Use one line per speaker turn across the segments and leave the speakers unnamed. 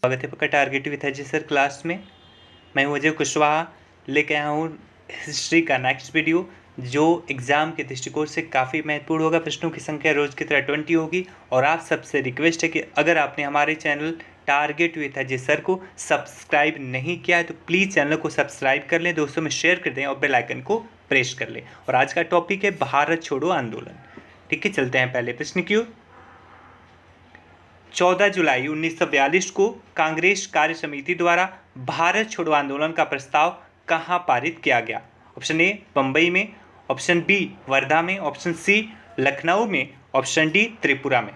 स्वागत है आपका target with Ajay sir class में। मैं हूं अजय कुशवाहा, लेके आया हूं हिस्ट्री का नेक्स्ट वीडियो जो एग्ज़ाम के दृष्टिकोण से काफ़ी महत्वपूर्ण होगा। प्रश्नों की संख्या रोज़ की तरह 20 होगी और आप सबसे रिक्वेस्ट है कि अगर आपने हमारे channel target with Ajay sir को सब्सक्राइब नहीं किया है तो प्लीज़ चैनल को सब्सक्राइब कर लें, दोस्तों में शेयर कर दें और बेल आइकन को प्रेस कर लें। और आज का टॉपिक है भारत छोड़ो आंदोलन। ठीक है, चलते हैं पहले प्रश्न की ओर। 14 जुलाई 1942 को कांग्रेस कार्य समिति द्वारा भारत छोड़ो आंदोलन का प्रस्ताव कहां पारित किया गया? ऑप्शन ए बंबई में, ऑप्शन बी वर्धा में, ऑप्शन सी लखनऊ में, ऑप्शन डी त्रिपुरा में।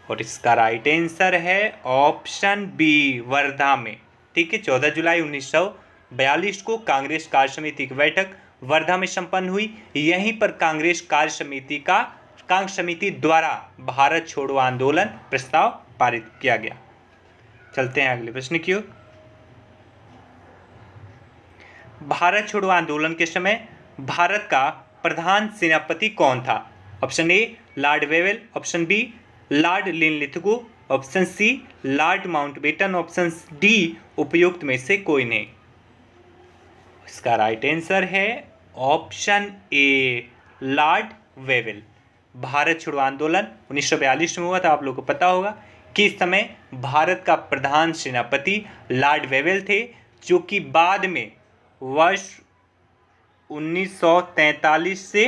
और इसका राइट आंसर है ऑप्शन बी वर्धा में। ठीक है, 14 जुलाई 1942 को कांग्रेस कार्य समिति की बैठक वर्धा में संपन्न हुई। यहीं पर कांग्रेस कार्य समिति द्वारा भारत छोड़ो आंदोलन प्रस्ताव पारित किया गया। चलते हैं अगले प्रश्न की ओर। भारत छोड़ो आंदोलन के समय भारत का प्रधान सेनापति कौन था? Option A Lord Wavell, option B Lord Linlithgow, option C Lord Mountbatten, option D उपयुक्त में से कोई नहीं। इसका राइट आंसर है option A Lord Wavell. Bharat छोड़ो आंदोलन 1942 में हुआ था। आप लोगों को पता होगा कि इस समय भारत का प्रधान सेनापति लॉर्ड वेवेल थे, जो कि बाद में वर्ष 1943 से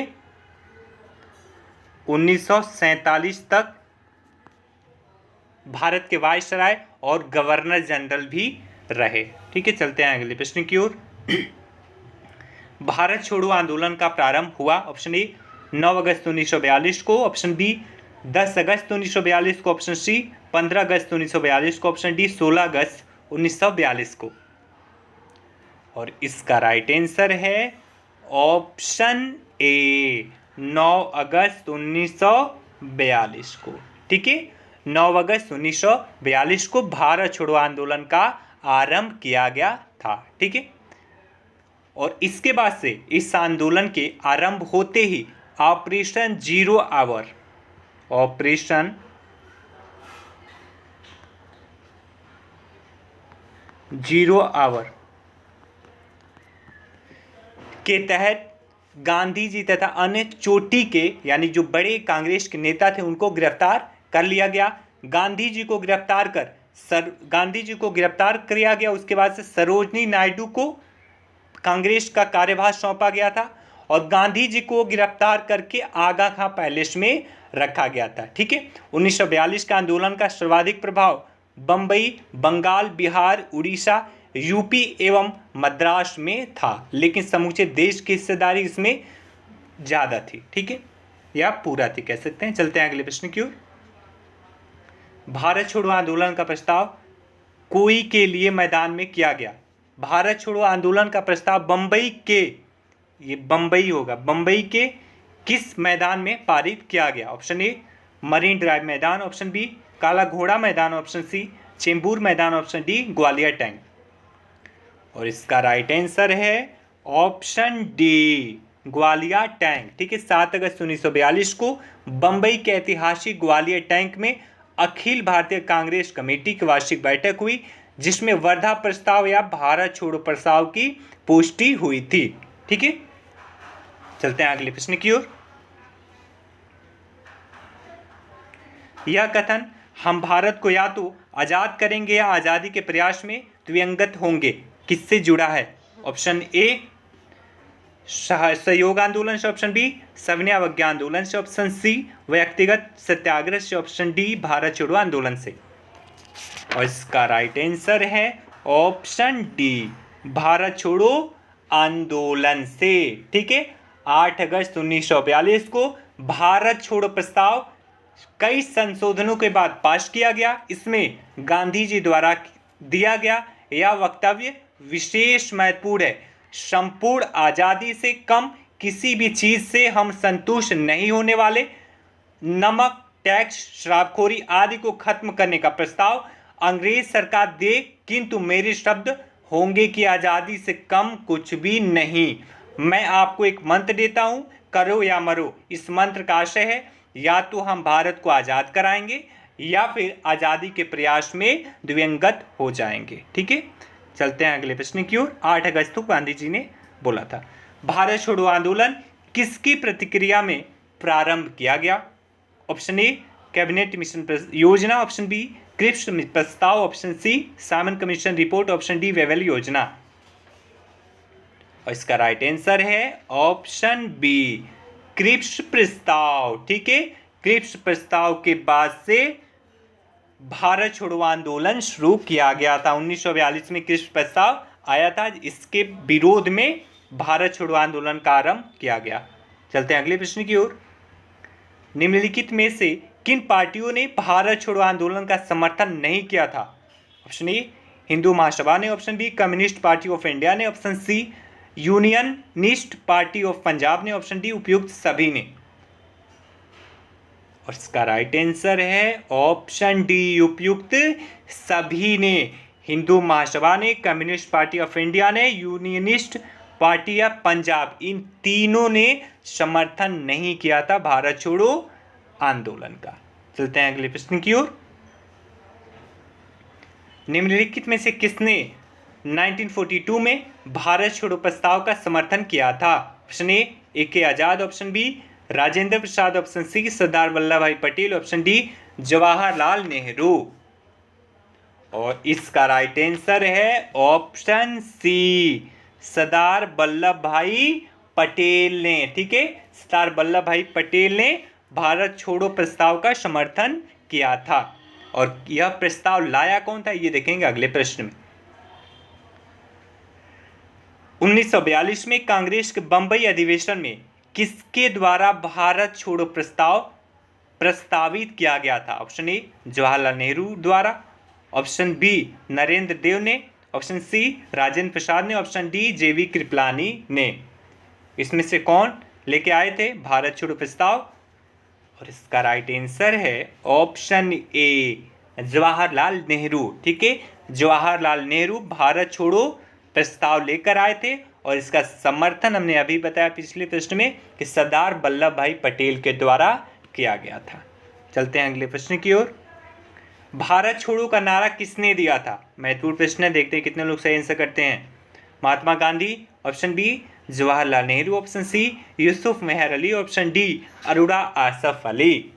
1947 तक भारत के वायसराय और गवर्नर जनरल भी रहे। ठीक है, चलते हैं अगले प्रश्न की ओर। भारत छोड़ो आंदोलन का प्रारंभ हुआ ऑप्शन ए 9 अगस्त 1942 को, ऑप्शन बी 10 अगस्त 1942 को, ऑप्शन सी 15 अगस्त 1942 को, ऑप्शन डी 16 अगस्त 1942 को। और इसका राइट आंसर है ऑप्शन ए 9 अगस्त 1942 को। ठीक है, 9 अगस्त 1942 को भारत छोड़ो आंदोलन का आरंभ किया गया था। ठीक है, और इसके बाद से इस आंदोलन के आरंभ होते ही ऑपरेशन जीरो आवर के तहत गांधी जी तथा अन्य चोटी के यानी जो बड़े कांग्रेस के नेता थे उनको गिरफ्तार कर लिया गया। गांधी जी को गिरफ्तार किया गया। उसके बाद से सरोजनी नायडू को कांग्रेस का कार्यभार सौंपा गया था और गांधी जी को गिरफ्तार करके आगा खां पैलेस में रखा गया था। ठीक है, 1942 का आंदोलन का सर्वाधिक प्रभाव बंबई, बंगाल, बिहार, उड़ीसा, यूपी एवं मद्रास में था, लेकिन समूचे देश की हिस्सेदारी इसमें ज्यादा थी। ठीक है, या पूरा थी कह सकते हैं। चलते हैं अगले प्रश्न की ओर। भारत छोड़ो आंदोलन का प्रस्ताव कोई के लिए मैदान में किया गया। भारत छोड़ो आंदोलन का प्रस्ताव बंबई के किस मैदान में पारित किया गया? ऑप्शन ए मरीन ड्राइव मैदान, ऑप्शन बी काला घोड़ा मैदान, ऑप्शन सी चेंबूर मैदान, ऑप्शन डी ग्वालियर टैंक। और इसका राइट आंसर है ऑप्शन डी ग्वालियर टैंक। ठीक है, 7 अगस्त 1942 को बंबई के ऐतिहासिक ग्वालियर टैंक में अखिल भारतीय कांग्रेस कमेटी की वार्षिक बैठक हुई, जिसमें वर्धा प्रस्ताव या भारत छोड़ो प्रस्ताव की पुष्टि हुई थी। ठीक है, चलते हैं अगले प्रश्न की ओर। यह कथन हम भारत को या तो आजाद करेंगे या आजादी के प्रयास में दिवंगत होंगे किससे जुड़ा है? ऑप्शन ए सहयोग आंदोलन से, ऑप्शन बी सविनय अवज्ञा आंदोलन से, ऑप्शन सी व्यक्तिगत सत्याग्रह से, ऑप्शन डी भारत छोड़ो आंदोलन से। और इसका राइट आंसर है ऑप्शन डी भारत छोड़ो आंदोलन से। ठीक है, 8 अगस्त 1942 को भारत छोड़ो प्रस्ताव कई संशोधनों के बाद पास किया गया। इसमें गांधी जी द्वारा दिया गया यह वक्तव्य विशेष महत्वपूर्ण है। संपूर्ण आजादी से कम किसी भी चीज से हम संतुष्ट नहीं होने वाले। नमक, टैक्स, शराबखोरी आदि को खत्म करने का प्रस्ताव अंग्रेज सरकार दे, किंतु मेरे शब्द होंगे कि आजादी से कम कुछ भी नहीं। मैं आपको एक मंत्र देता हूं, करो या मरो। इस मंत्र का आशय है या तो हम भारत को आजाद कराएंगे या फिर आज़ादी के प्रयास में दिवंगत हो जाएंगे। ठीक है, चलते हैं अगले प्रश्न की ओर। 8 अगस्त को गांधी जी ने बोला था। भारत छोड़ो आंदोलन किसकी प्रतिक्रिया में प्रारंभ किया गया? ऑप्शन ए कैबिनेट मिशन योजना, ऑप्शन बी क्रिप्स प्रस्ताव, option C Simon Commission report, option D Wavell योजना। और इसका राइट आंसर है ऑप्शन बी क्रिप्स प्रस्ताव। ठीक है, क्रिप्स प्रस्ताव के बाद से भारत छोड़ो आंदोलन शुरू किया गया था। 1942 में क्रिप्स प्रस्ताव आया था, इसके विरोध में भारत छोड़ो आंदोलन का आरंभ किया गया। चलते हैं अगले प्रश्न की ओर। निम्नलिखित में से किन पार्टियों ने भारत छोड़ो आंदोलन का समर्थन नहीं किया था? ऑप्शन ए हिंदू महासभा ने, option B communist party of India ने, option C unionist party of Punjab ने, ऑप्शन डी उपयुक्त सभी ने। और इसका राइट आंसर है ऑप्शन डी उपयुक्त सभी ने। हिंदू महासभा ने, कम्युनिस्ट पार्टी ऑफ इंडिया ने, यूनियनिस्ट पार्टी ऑफ पंजाब, इन तीनों ने समर्थन नहीं किया था भारत छोड़ो आंदोलन का। चलते हैं अगले प्रश्न की ओर। निम्नलिखित में से किसने 1942 में भारत छोड़ो प्रस्ताव का समर्थन किया था? ऑप्शन ए के आजाद, option B Rajendra Prasad, option C Sardar Vallabh भाई पटेल, ऑप्शन डी जवाहरलाल नेहरू। और इसका राइट आंसर है ऑप्शन सी सरदार वल्लभ भाई पटेल ने। ठीक है, सरदार वल्लभ भाई पटेल ने भारत छोड़ो प्रस्ताव का समर्थन किया था। और यह प्रस्ताव लाया कौन था, ये देखेंगे अगले प्रश्न में। 1942 में कांग्रेस के बंबई अधिवेशन में किसके द्वारा भारत छोड़ो प्रस्ताव प्रस्तावित किया गया था? ऑप्शन ए जवाहरलाल नेहरू द्वारा, ऑप्शन बी नरेंद्र देव ने, ऑप्शन सी राजेंद्र प्रसाद ने, ऑप्शन डी जेवी कृपलानी ने। इसमें से कौन लेके आए थे भारत छोड़ो प्रस्ताव? और इसका राइट आंसर है ऑप्शन ए जवाहरलाल नेहरू। ठीक है, जवाहरलाल नेहरू भारत छोड़ो प्रस्ताव लेकर आए थे और इसका समर्थन हमने अभी बताया पिछले प्रश्न में कि सरदार वल्लभ भाई पटेल के द्वारा किया गया था। चलते हैं अगले प्रश्न की ओर। भारत छोड़ो का नारा किसने दिया था? महत्वपूर्ण प्रश्न है, देखते हैं कितने लोग सही आंसर करते हैं। Mahatma Gandhi, option B Jawaharlal Nehru, option C Yusuf Meher Ali, option D Arora Asaf Ali.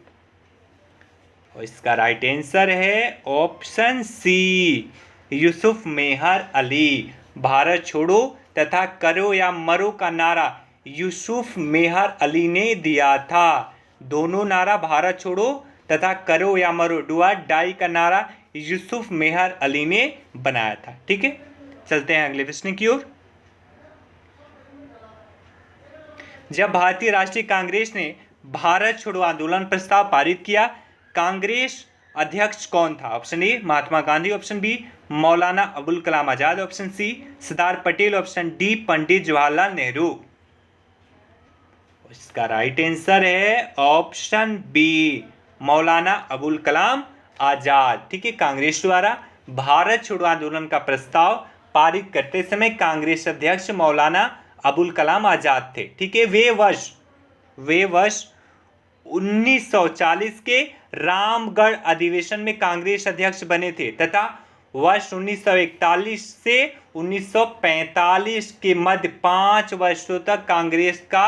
और इसका राइट आंसर है ऑप्शन सी यूसुफ मेहर अली। भारत छोड़ो तथा करो या मरो का नारा यूसुफ मेहर अली ने दिया था। दोनों नारा भारत छोड़ो तथा करो या मरो डू और डाई का नारा यूसुफ मेहर अली ने बनाया था। ठीक है, चलते हैं अगले प्रश्न की ओर। जब भारतीय राष्ट्रीय कांग्रेस ने भारत छोड़ो आंदोलन प्रस्ताव पारित किया, कांग्रेस अध्यक्ष कौन था? Option A Mahatma Gandhi, option B Maulana Abul Kalam Azad, option C Sardar Patel, option D Pandit Jawaharlal Nehru. इसका राइट आंसर है ऑप्शन बी मौलाना अबुल कलाम आजाद। ठीक है, कांग्रेस द्वारा भारत छोड़ो आंदोलन का प्रस्ताव पारित करते समय कांग्रेस अध्यक्ष मौलाना अबुल कलाम आजाद थे। ठीक है, वे वर्ष 1940 के रामगढ़ अधिवेशन में कांग्रेस अध्यक्ष बने थे तथा वर्ष 1941 से 1945 के मध्य 5 वर्षों तक कांग्रेस का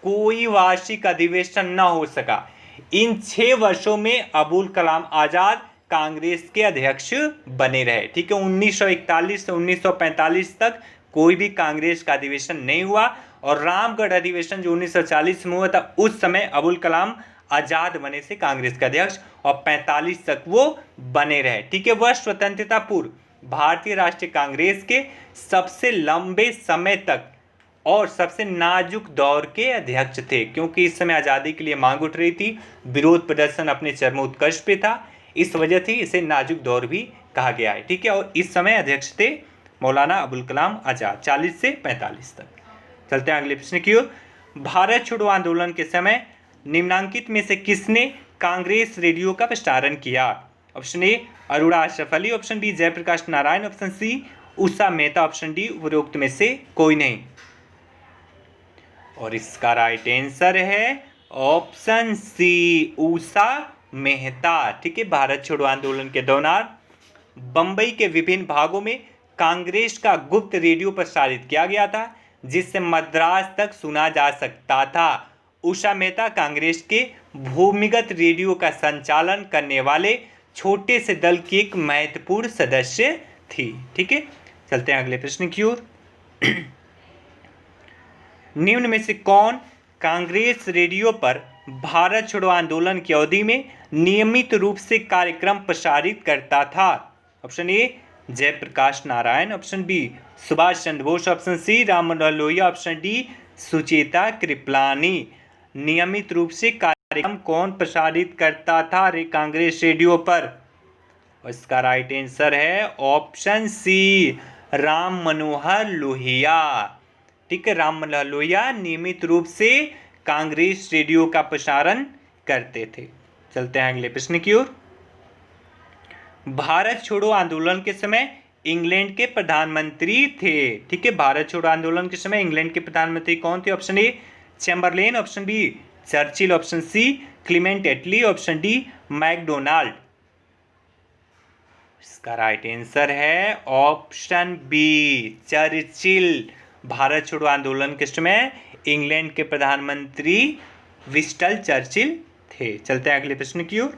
कोई वार्षिक अधिवेशन न हो सका। इन 6 वर्षों में अबुल कलाम आजाद कांग्रेस के अध्यक्ष बने रहे। ठीक है, 1941 से 1945 तक कोई भी कांग्रेस का अधिवेशन नहीं हुआ और रामगढ़ अधिवेशन जो 1940 में हुआ था उस समय अबुल कलाम आजाद बने से कांग्रेस के अध्यक्ष और 45 तक वो बने रहे। ठीक है, वह स्वतंत्रता पूर्व भारतीय राष्ट्रीय कांग्रेस के सबसे लंबे समय तक और सबसे नाजुक दौर के अध्यक्ष थे, क्योंकि इस समय आज़ादी के लिए मांग उठ रही थी, विरोध प्रदर्शन अपने चरमोत्कर्ष पे था, इस वजह से इसे नाजुक दौर भी कहा गया है। ठीक है, और इस समय अध्यक्ष थे मौलाना अबुल कलाम आजाद 40 से 45 तक। चलते हैं अगले प्रश्न की ओर। भारत छोड़ो आंदोलन के समय निम्नांकित में से किसने कांग्रेस रेडियो का प्रसारण किया? Option A Aruna Asaf Ali, option B Jayaprakash Narayan, option C Usha Mehta, option D उपरोक्त में से कोई नहीं। और इसका राइट आंसर है ऑप्शन सी उषा मेहता। ठीक है, भारत छोड़ो आंदोलन के दौरान बंबई के विभिन्न भागों में कांग्रेस का गुप्त रेडियो प्रसारित किया गया था, जिससे मद्रास तक सुना जा सकता था। उषा मेहता कांग्रेस के भूमिगत रेडियो का संचालन करने वाले छोटे से दल की एक महत्वपूर्ण सदस्य थी। ठीक है, चलते हैं अगले प्रश्न की ओर। निम्न में से कौन कांग्रेस रेडियो पर भारत छोड़ो आंदोलन की अवधि में नियमित रूप से कार्यक्रम प्रसारित करता था? Option A Jayaprakash Narayan, option B Subhash Chandra Bose, option C Ram Manohar Lohia, option D Sucheta Kripalani. नियमित रूप से कार्यक्रम कौन प्रसारित करता था रे कांग्रेस रेडियो पर? और इसका राइट आंसर है ऑप्शन सी राम मनोहर लोहिया। ठीक है, राम मनोहर लोहिया नियमित रूप से कांग्रेस रेडियो का प्रसारण करते थे। चलते हैं अगले प्रश्न की ओर। भारत छोड़ो आंदोलन के समय इंग्लैंड के प्रधानमंत्री थे। ठीक है, भारत छोड़ो आंदोलन के समय इंग्लैंड के प्रधानमंत्री कौन थे? Option A Chamberlain, option B Churchill, option C Clement Attlee, option D MacDonald. इसका राइट आंसर है ऑप्शन बी चर्चिल। भारत छोड़ो आंदोलन के समय इंग्लैंड के प्रधानमंत्री विंस्टन चर्चिल थे। चलते हैं अगले प्रश्न की ओर।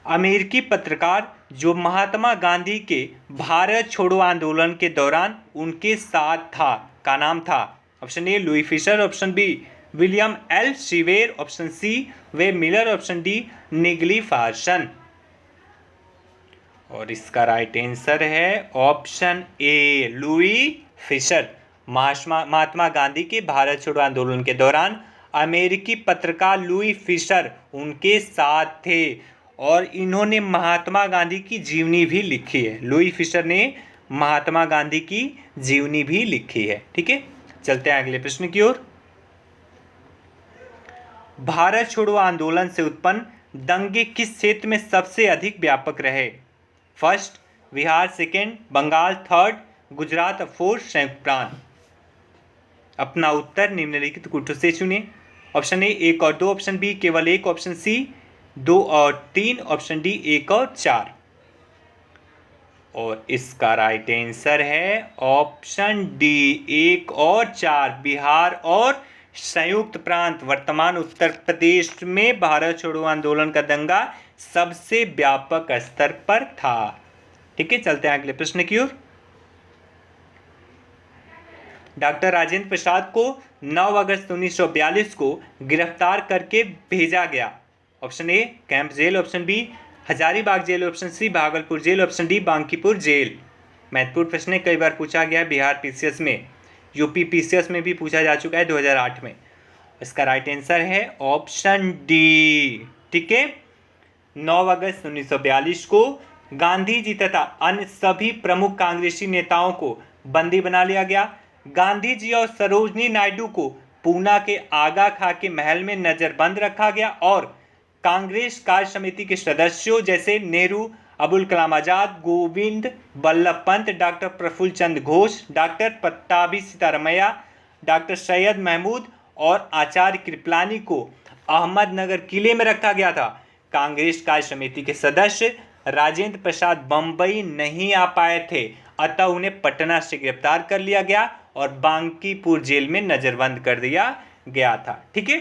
अमेरिकी पत्रकार जो महात्मा गांधी के भारत छोड़ो आंदोलन के दौरान उनके साथ था का नाम था? Option A Louis Fischer, option B William L Shirer, option C Webb Miller, option D Negley Farson. और इसका राइट आंसर है option A Louis Fischer. Mahatma Gandhi के भारत छोड़ो आंदोलन के दौरान अमेरिकी पत्रकार लुई फिशर उनके साथ थे और इन्होंने महात्मा गांधी की जीवनी भी लिखी है। लुई फिशर ने महात्मा गांधी की जीवनी भी लिखी है। ठीक है, चलते हैं अगले प्रश्न की ओर। भारत छोड़ो आंदोलन से उत्पन्न दंगे किस क्षेत्र में सबसे अधिक व्यापक रहे? First Bihar, second Bengal, third Gujarat, fourth संयुक्त प्रांत। अपना उत्तर निम्नलिखित कुछ से चुनिए। ऑप्शन ए 1 और 2, ऑप्शन बी केवल 1, ऑप्शन सी 2 और 3, ऑप्शन डी 1 और 4। और इसका राइट आंसर है ऑप्शन डी 1 और 4, बिहार और संयुक्त प्रांत। वर्तमान उत्तर प्रदेश में भारत छोड़ो आंदोलन का दंगा सबसे व्यापक स्तर पर था। ठीक है, चलते हैं अगले प्रश्न की ओर। डॉक्टर राजेंद्र प्रसाद को 9 अगस्त 1942 को गिरफ्तार करके भेजा गया। Option A camp jail, option B Hazaribagh jail, option C Bhagalpur jail, option D Bankipur jail. महत्वपूर्ण प्रश्न है, कई बार पूछा गया बिहार पीसीएस में, यूपी पीसीएस में भी पूछा जा चुका है 2008 में। इसका राइट आंसर है ऑप्शन डी। ठीक है, 9 अगस्त 1942 को गांधी जी तथा अन्य सभी प्रमुख कांग्रेसी नेताओं को बंदी बना लिया गया। गांधी जी और सरोजनी नायडू को पूना के आगा खां के महल में नजरबंद रखा गया और कांग्रेस कार्य समिति के सदस्यों जैसे नेहरू, अबुल कलाम आजाद, गोविंद बल्लभ पंत, डॉक्टर प्रफुल्ल चंद्र घोष, डॉक्टर पट्टाभी सीतारमैया, डॉक्टर सैयद महमूद और आचार्य कृपलानी को अहमदनगर किले में रखा गया था। कांग्रेस कार्य समिति के सदस्य राजेंद्र प्रसाद बंबई नहीं आ पाए थे, अतः उन्हें पटना से गिरफ्तार कर लिया गया और बांकीपुर जेल में नजरबंद कर दिया गया था। ठीक है,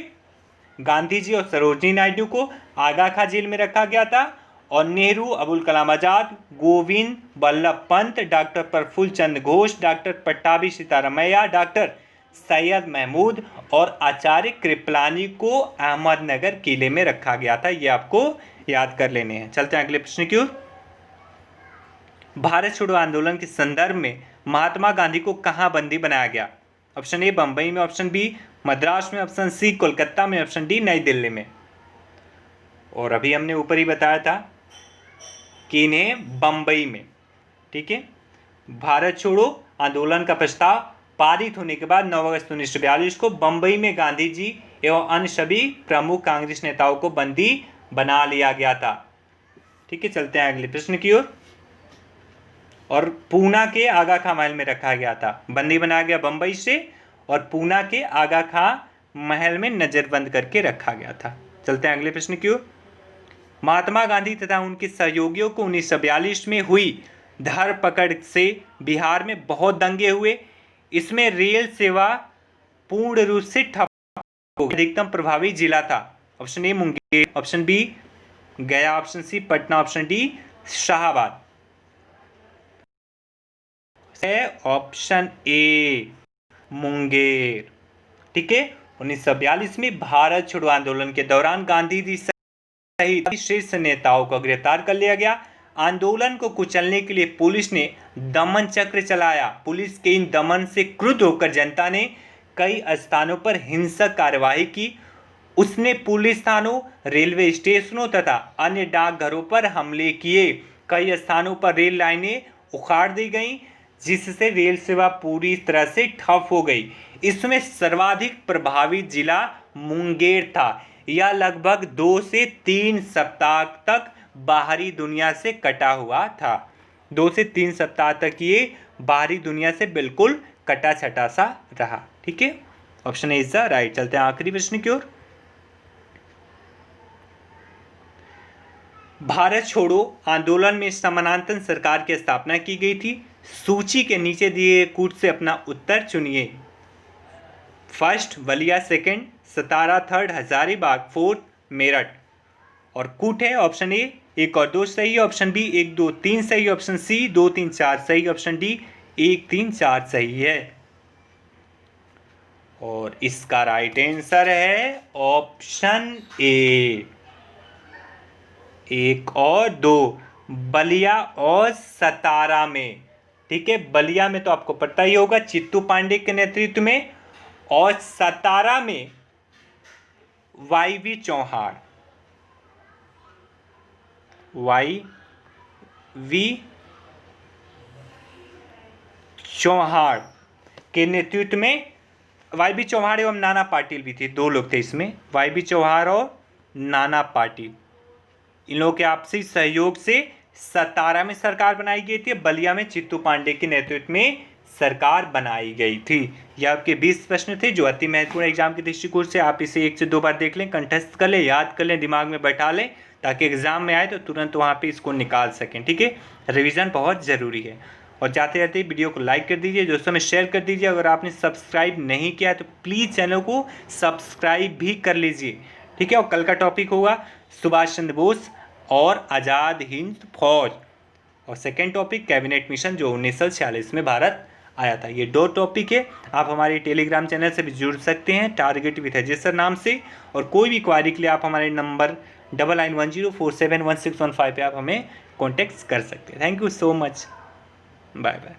गांधी जी और सरोजनी नायडू को आगा खां जेल में रखा गया था और नेहरू, अबुल कलाम आजाद, गोविंद बल्लभ पंत, डॉक्टर प्रफुल्ल चंद्र घोष, डॉक्टर पट्टाभी सीतारमैया, डॉक्टर सैयद महमूद और आचार्य कृपलानी को अहमदनगर किले में रखा गया था। ये आपको याद कर लेने हैं। चलते हैं अगले प्रश्न की ओर। भारत छोड़ो आंदोलन के संदर्भ में महात्मा गांधी को कहां बंदी बनाया गया? ऑप्शन ए बंबई में, ऑप्शन बी मद्रास में, ऑप्शन सी कोलकाता में, ऑप्शन डी नई दिल्ली में। और अभी हमने ऊपर ही बताया था कि इन्हें बंबई में, ठीक है, भारत छोड़ो आंदोलन का प्रस्ताव पारित होने के बाद 9 अगस्त 1942 को बंबई में गांधी जी एवं अन्य सभी प्रमुख कांग्रेस नेताओं को बंदी बना लिया गया था। ठीक है, चलते हैं अगले प्रश्न की ओर। और पूना के आगा खां महल में रखा गया था, बंदी बनाया गया बंबई से और पूना के आगा खां महल में नजरबंद करके रखा गया था। चलते हैं अगले प्रश्न की ओर। महात्मा गांधी तथा उनके सहयोगियों को 1942 में हुई धरपकड़ से बिहार में बहुत दंगे हुए। इसमें रेल सेवा पूर्ण रूप से ठप हो गई। अधिकतम प्रभावी जिला था option A Munger, option B Gaya, option C Patna, option D Shahabad. Option A Munger. ठीक है। 1942 में भारत छोड़ो आंदोलन के दौरान गांधी जी सहित शीर्ष नेताओं को गिरफ्तार कर लिया गया। आंदोलन को कुचलने के लिए पुलिस ने दमन चक्र चलाया। पुलिस के इन दमन से क्रुद्ध होकर जनता ने कई स्थानों पर हिंसक कार्यवाही की। उसने पुलिस थानों, रेलवे स्टेशनों तथा अन्य डाकघरों पर हमले किए। कई स्थानों पर रेल लाइनें उखाड़ दी गईं, जिससे रेल सेवा पूरी तरह से ठप हो गई। इसमें सर्वाधिक प्रभावित जिला मुंगेर था। यह लगभग 2 से 3 सप्ताह तक बाहरी दुनिया से कटा हुआ था। 2 से 3 सप्ताह तक ये बाहरी दुनिया से बिल्कुल कटा छटा सा रहा। ठीक है, option A is the right. चलते हैं आखिरी प्रश्न की ओर। भारत छोड़ो आंदोलन में समानांतर सरकार की स्थापना की गई थी। सूची के नीचे दिए कूट से अपना उत्तर चुनिए। फर्स्ट बलिया, सेकंड सतारा, थर्ड हजारीबाग, फोर्थ मेरठ। और कूट है ऑप्शन ए 1 और 2 सही है, ऑप्शन बी 1 2 3 सही है, ऑप्शन सी 2 3 4 सही, ऑप्शन डी 1 3 4 सही है। और इसका राइट आंसर है ऑप्शन ए 1 और 2, बलिया और सतारा में। ठीक है, बलिया में तो आपको पता ही होगा चित्तू पांडे के नेतृत्व में, और सतारा में वाईवी चौहान, वाईवी चौहान के नेतृत्व में। वाईवी चौहान एवं नाना पाटिल भी थे, 2 लोग थे इसमें, वाईवी चौहान और नाना पाटिल। इन लोगों के आपसी सहयोग से सतारा में सरकार बनाई गई थी। बलिया में चित्तू पांडे के नेतृत्व में सरकार बनाई गई थी। यह आपके 20 प्रश्न थे जो अति महत्वपूर्ण एग्जाम के दृष्टिकोण से आप इसे 1 से 2 बार देख लें, कंठस्थ कर लें, याद कर लें, दिमाग में बैठा लें, ताकि एग्जाम में आए तो तुरंत वहाँ पे इसको निकाल सकें। ठीक है, रिवीजन बहुत ज़रूरी है। और जाते जाते वीडियो को लाइक कर दीजिए, दोस्तों में शेयर कर दीजिए। अगर आपने सब्सक्राइब नहीं किया तो प्लीज़ चैनल को सब्सक्राइब भी कर लीजिए। ठीक है, और कल का टॉपिक होगा सुभाष चंद्र बोस और आज़ाद हिंद फौज, और सेकेंड टॉपिक कैबिनेट मिशन जो 1946 में भारत आया था। ये 2 टॉपिक है। आप हमारे टेलीग्राम चैनल से भी जुड़ सकते हैं, टारगेट विद अजय सर नाम से। और कोई भी क्वारी के लिए आप हमारे नंबर 9910471615 पे आप हमें कॉन्टेक्ट कर सकते हैं। Thank you so much, bye bye.